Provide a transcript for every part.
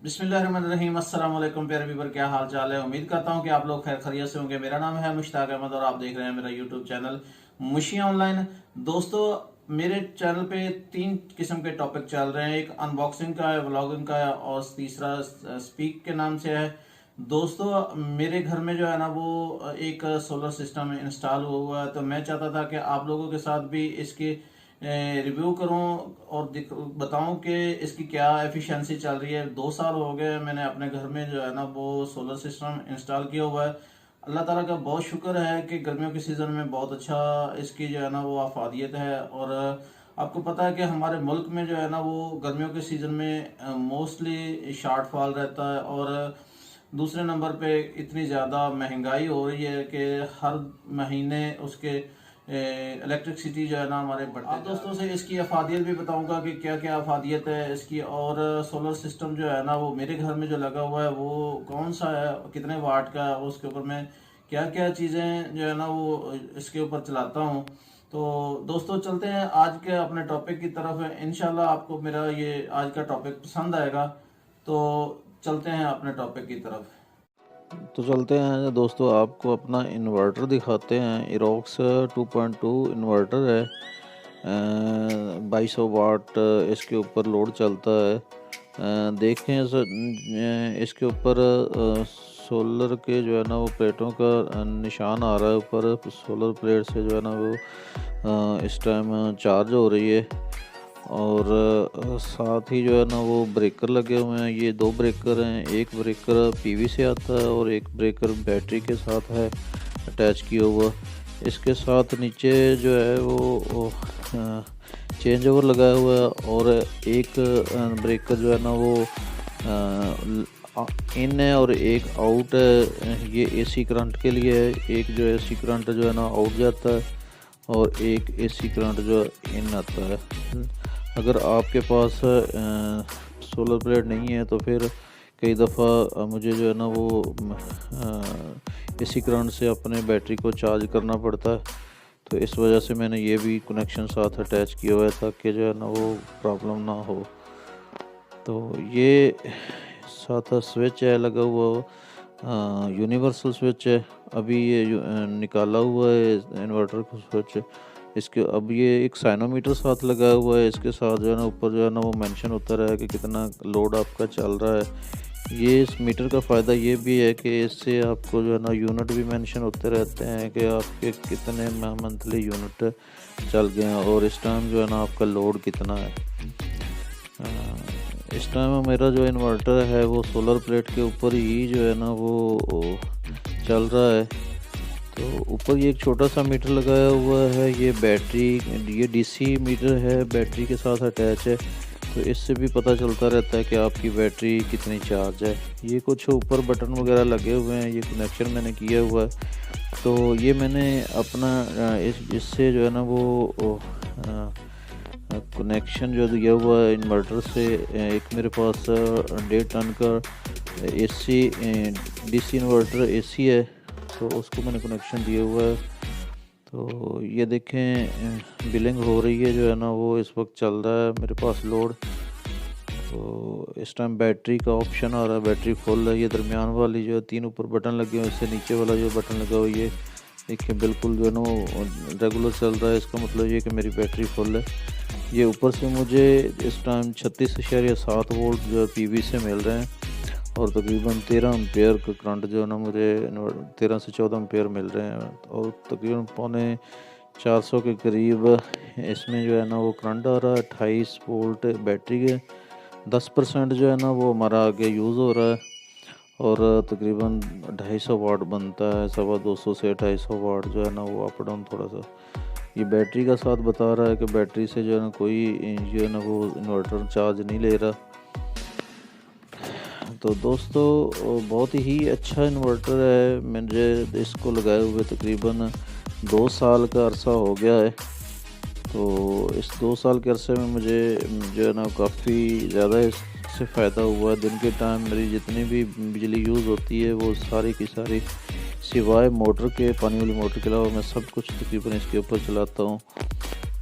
बिस्मिल्लाहिर्रहमानिर्रहीम। अस्सलाम वालेकुम प्यारे व्यूअर, क्या हाल चाल है। उम्मीद करता हूँ कि आप लोग खैर खैरियत से होंगे। मेरा नाम है मुश्ताक अहमद और आप देख रहे हैं मेरा यूट्यूब चैनल मुशिया ऑनलाइन। दोस्तों, मेरे चैनल पे 3 किस्म के टॉपिक चल रहे हैं। एक अनबॉक्सिंग का है, व्लॉगिंग का है और तीसरा स्पीक के नाम से है। दोस्तों, मेरे घर में जो है ना वो एक सोलर सिस्टम इंस्टॉल हुआ है, तो मैं चाहता था कि आप लोगों के साथ भी इसकी रिव्यू करूं और बताऊं कि इसकी क्या एफिशिएंसी चल रही है। 2 साल हो गए मैंने अपने घर में जो है ना वो सोलर सिस्टम इंस्टॉल किया हुआ है। अल्लाह ताला का बहुत शुक्र है कि गर्मियों के सीज़न में बहुत अच्छा इसकी जो है ना वो अफादियत है। और आपको पता है कि हमारे मुल्क में जो है ना वो गर्मियों के सीज़न में मोस्टली शॉर्टफॉल रहता है और दूसरे नंबर पे इतनी ज़्यादा महंगाई हो रही है कि हर महीने उसके इलेक्ट्रिसिटी जो है ना हमारे बढ़ते। आप दोस्तों से इसकी अफादियत भी बताऊंगा कि क्या क्या अफादियत है इसकी, और सोलर सिस्टम जो है ना वो मेरे घर में जो लगा हुआ है वो कौन सा है, कितने वाट का है, उसके ऊपर मैं क्या क्या चीज़ें जो है ना वो इसके ऊपर चलाता हूँ। तो दोस्तों, चलते हैं आज के अपने टॉपिक की तरफ। इंशाल्लाह आपको मेरा ये आज का टॉपिक पसंद आएगा। तो चलते हैं अपने टॉपिक की तरफ। तो चलते हैं दोस्तों, आपको अपना इन्वर्टर दिखाते हैं। इरोक्स 2.2 इन्वर्टर है। 2200 वाट इसके ऊपर लोड चलता है। देखें इसके ऊपर सोलर के जो है ना वो प्लेटों का निशान आ रहा है ऊपर। सोलर प्लेट से जो है ना वो इस टाइम चार्ज हो रही है। और साथ ही जो है ना वो ब्रेकर लगे हुए हैं। ये 2 ब्रेकर हैं, एक ब्रेकर पीवी से आता है और एक ब्रेकर बैटरी के साथ है अटैच किया हुआ। इसके साथ नीचे जो है वो चेंज ओवर लगाया हुआ है और एक ब्रेकर जो है ना वो इन है और एक आउट है। ये एसी करंट के लिए है। एक जो एसी करंट जो है ना आउट जाता है और एक एसी करंट जो इन आता है। अगर आपके पास सोलर प्लेट नहीं है तो फिर कई दफ़ा मुझे जो है ना वो एसी करंट से अपने बैटरी को चार्ज करना पड़ता है। तो इस वजह से मैंने ये भी कनेक्शन साथ अटैच किया हुआ है ताकि जो है ना वो प्रॉब्लम ना हो। तो ये साथ स्विच है लगा हुआ, यूनिवर्सल स्विच है। अभी ये निकाला हुआ है इन्वर्टर का स्विच। इसके अब ये एक साइनोमीटर साथ लगा हुआ है। इसके साथ जो है ना ऊपर जो है ना वो मेंशन होता रहा है कि कितना लोड आपका चल रहा है। ये इस मीटर का फ़ायदा ये भी है कि इससे आपको जो है ना यूनिट भी मेंशन होते रहते हैं कि आपके कितने मंथली यूनिट चल गए हैं और इस टाइम जो है ना आपका लोड कितना है। इस टाइम मेरा जो इन्वर्टर है वो सोलर प्लेट के ऊपर ही जो है ना वो चल रहा है। तो ऊपर ये एक छोटा सा मीटर लगाया हुआ है। ये बैटरी, ये डीसी मीटर है, बैटरी के साथ अटैच है। तो इससे भी पता चलता रहता है कि आपकी बैटरी कितनी चार्ज है। ये कुछ ऊपर बटन वगैरह लगे हुए हैं, ये कनेक्शन मैंने किया हुआ है। तो ये मैंने अपना इससे जो है ना वो कनेक्शन जो दिया हुआ है इन्वर्टर से। एक मेरे पास 1.5 टन का एसी डीसी इन्वर्टर एसी है, तो उसको मैंने कनेक्शन दिया हुआ है। तो ये देखें बिलिंग हो रही है जो है ना वो इस वक्त चल रहा है मेरे पास लोड। तो इस टाइम बैटरी का ऑप्शन आ रहा है, बैटरी फुल है। ये दरमियान वाली जो 3 ऊपर बटन लगे हुए, इससे नीचे वाला जो बटन लगा हुआ ये देखिए बिल्कुल जो है ना वो रेगुलर चल रहा है। इसका मतलब ये कि मेरी बैटरी फुल है। ये ऊपर से मुझे इस टाइम 36.7 वोल्ट जो है पीवी से मिल रहे हैं और तकरीबन 13 एम्पेयर का करंट जो है ना मुझे 13 से 14 एम्पेयर मिल रहे हैं। और तकरीबन 450 के करीब इसमें जो है ना वो करंट आ रहा है। 28 वोल्ट बैटरी के 10% जो है ना वो हमारा आगे यूज़ हो रहा है और तकरीबन 250 वाट बनता है। 250 से 250 वाट जो है ना वो अप डाउन थोड़ा सा ये बैटरी का साथ बता रहा है कि बैटरी से जो है ना कोई जो है ना वो इन्वर्टर चार्ज नहीं ले रहा। तो दोस्तों, बहुत ही अच्छा इन्वर्टर है। मुझे इसको लगाए हुए तकरीबन 2 साल का अरसा हो गया है। तो इस 2 साल के अरसे में मुझे जो है ना काफ़ी ज़्यादा इससे फ़ायदा हुआ है। दिन के टाइम मेरी जितनी भी बिजली यूज़ होती है वो सारी की सारी सिवाय मोटर के, पानी वाली मोटर के अलावा मैं सब कुछ तकरीबन इसके ऊपर चलाता हूँ।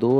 2